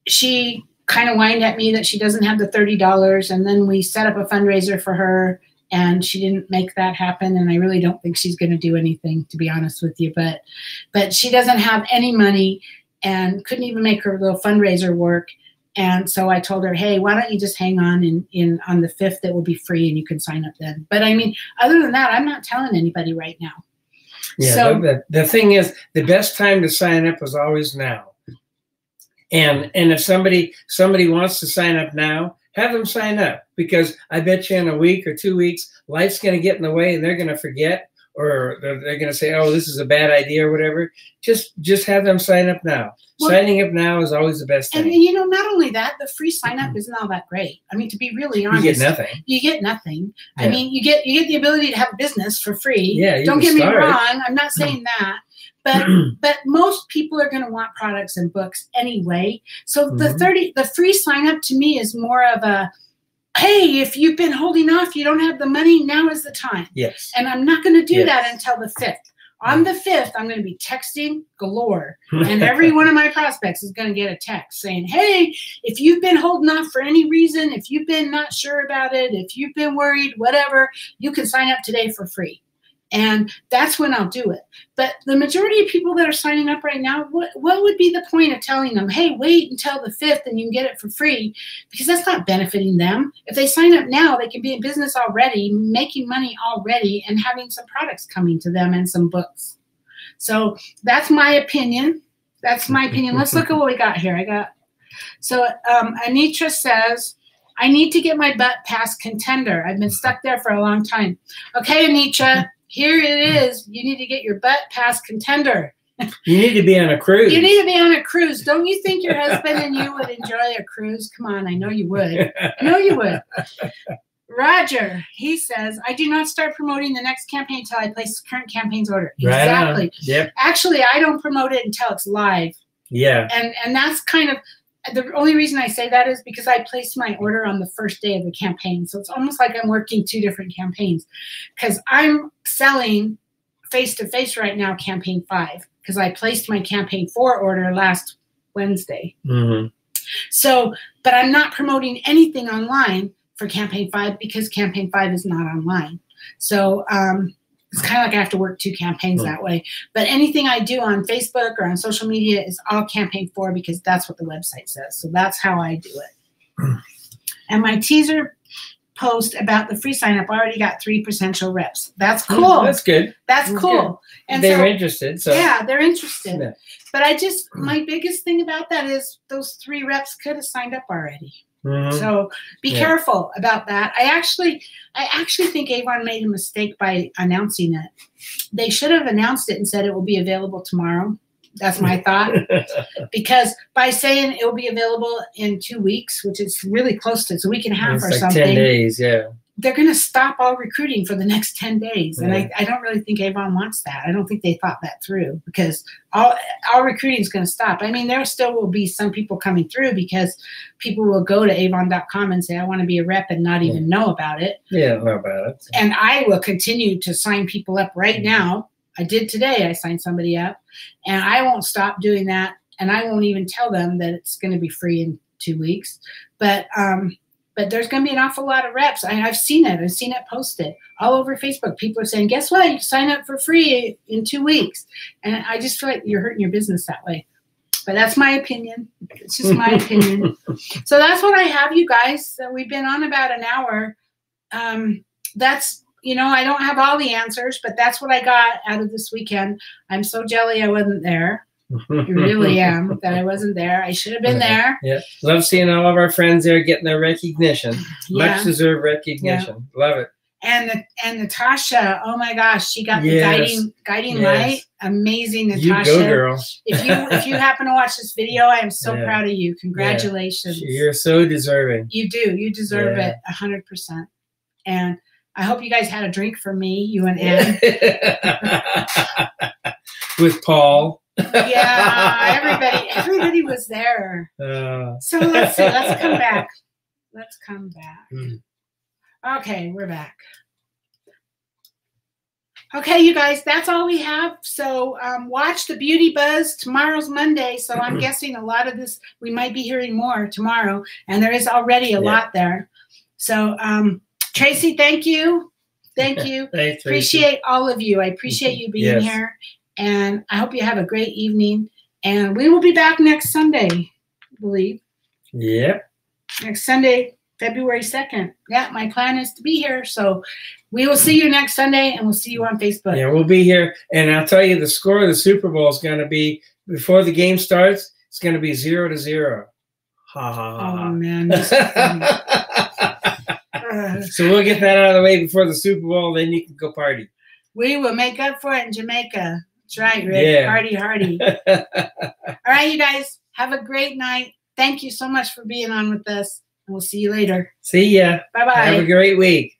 she kind of whined at me that she doesn't have the $30, and then we set up a fundraiser for her, and she didn't make that happen, and I really don't think she's going to do anything, to be honest with you. But she doesn't have any money and couldn't even make her little fundraiser work. And so I told her, hey, why don't you just hang on on the 5th? It will be free, and you can sign up then. But I mean, other than that, I'm not telling anybody right now.
Yeah, so, the thing is, the best time to sign up is always now. And if somebody wants to sign up now, have them sign up, because I bet you in a week or 2 weeks, life's going to get in the way and they're going to forget, or they're going to say, oh, this is a bad idea or whatever. Just have them sign up now. Well, signing up now is always the best thing.
And you know, not only that, the free sign up isn't all that great. I mean, to be really honest,
you get nothing.
You get nothing.
Yeah.
I mean, you get the ability to have a business for free.
Yeah,
don't get me wrong. I'm not saying that. But most people are going to want products and books anyway. So the free sign up to me is more of a, hey, if you've been holding off, you don't have the money, now is the time.
Yes.
And I'm not going to do that until the 5th. On the 5th, I'm going to be texting galore. And every one of my prospects is going to get a text saying, hey, if you've been holding off for any reason, if you've been not sure about it, if you've been worried, whatever, you can sign up today for free. And that's when I'll do it. But the majority of people that are signing up right now, what would be the point of telling them, hey, wait until the 5th and you can get it for free? Because that's not benefiting them. If they sign up now, they can be in business already, making money already, and having some products coming to them and some books. So that's my opinion. That's my opinion. Let's look at what we got here. So Anitra says, I need to get my butt past contender. I've been stuck there for a long time. Okay, Anitra. Here it is. You need to get your butt past contender.
You need to be on a cruise.
You need to be on a cruise. Don't you think your husband and you would enjoy a cruise? Come on, I know you would. I know you would. Roger, he says, I do not start promoting the next campaign until I place the current campaign's order. Exactly.
Right. Yep.
Actually, I don't promote it until it's live.
Yeah.
And that's kind of, the only reason I say that is because I placed my order on the first day of the campaign. So it's almost like I'm working 2 different campaigns, because I'm selling face-to-face right now campaign 5, because I placed my campaign 4 order last Wednesday. So, but I'm not promoting anything online for campaign 5 because campaign 5 is not online. So it's kind of like I have to work 2 campaigns that way. But anything I do on Facebook or on social media is all campaign 4 because that's what the website says. So that's how I do it. And my teaser post about the free sign up already got 3 potential reps. That's cool.
That's good.
That's cool.
Good.
And
they're interested. So
yeah, they're interested.
Yeah.
But my biggest thing about that is those 3 reps could have signed up already. So be careful about that. I actually think Avon made a mistake by announcing it. They should have announced it and said it will be available tomorrow. That's my thought. Because by saying it will be available in 2 weeks, which is really close to, it's a week and a half or
like
something.
10 days, yeah.
They're going to stop all recruiting for the next 10 days. And I don't really think Avon wants that. I don't think they thought that through because all recruiting is going to stop. I mean, there still will be some people coming through because people will go to avon.com and say, I want to be a rep and not even know about it.
Yeah, know about it.
And I will continue to sign people up right now. I did today. I signed somebody up. And I won't stop doing that. And I won't even tell them that it's going to be free in 2 weeks. But there's going to be an awful lot of reps. I've seen it. I've seen it posted all over Facebook. People are saying, guess what? You can sign up for free in 2 weeks. And I just feel like you're hurting your business that way. But that's my opinion. It's just my opinion. So that's what I have, you guys. So we've been on about an hour. That's, I don't have all the answers, but that's what I got out of this weekend. I'm so jelly I wasn't there. I really am that I wasn't there. I should have been there.
Yeah. Love seeing all of our friends there getting their recognition. Yeah. Much deserved recognition. Yeah. Love it.
And Natasha, oh my gosh, she got the guiding light. Amazing, Natasha.
You go, girl.
If you happen to watch this video, I am so proud of you. Congratulations.
You're so deserving.
You do. You deserve it 100%. And I hope you guys had a drink for me, you and Ann.
With Paul.
Yeah, everybody was there. So let's see. Let's come back. Let's come back. Okay, we're back. Okay, you guys, that's all we have. So watch the Beauty Buzz. Tomorrow's Monday, so I'm guessing a lot of this, we might be hearing more tomorrow, and there is already a lot there. So Tracy, thank you. Thank you.
Thanks,
appreciate all of you. I appreciate you being here. And I hope you have a great evening. And we will be back next Sunday, I believe.
Yep.
Next Sunday, February 2nd. Yeah, my plan is to be here. So we will see you next Sunday, and we'll see you on Facebook.
Yeah, we'll be here. And I'll tell you, the score of the Super Bowl is going to be, before the game starts, it's going to be 0-0. Ha, ha, ha.
Oh, man.
So we'll get that out of the way before the Super Bowl, then you can go party.
We will make up for it in Jamaica. That's right, Rick.
Yeah.
Party hardy. All right, you guys. Have a great night. Thank you so much for being on with us. And we'll see you later.
See ya.
Bye-bye.
Have a great week.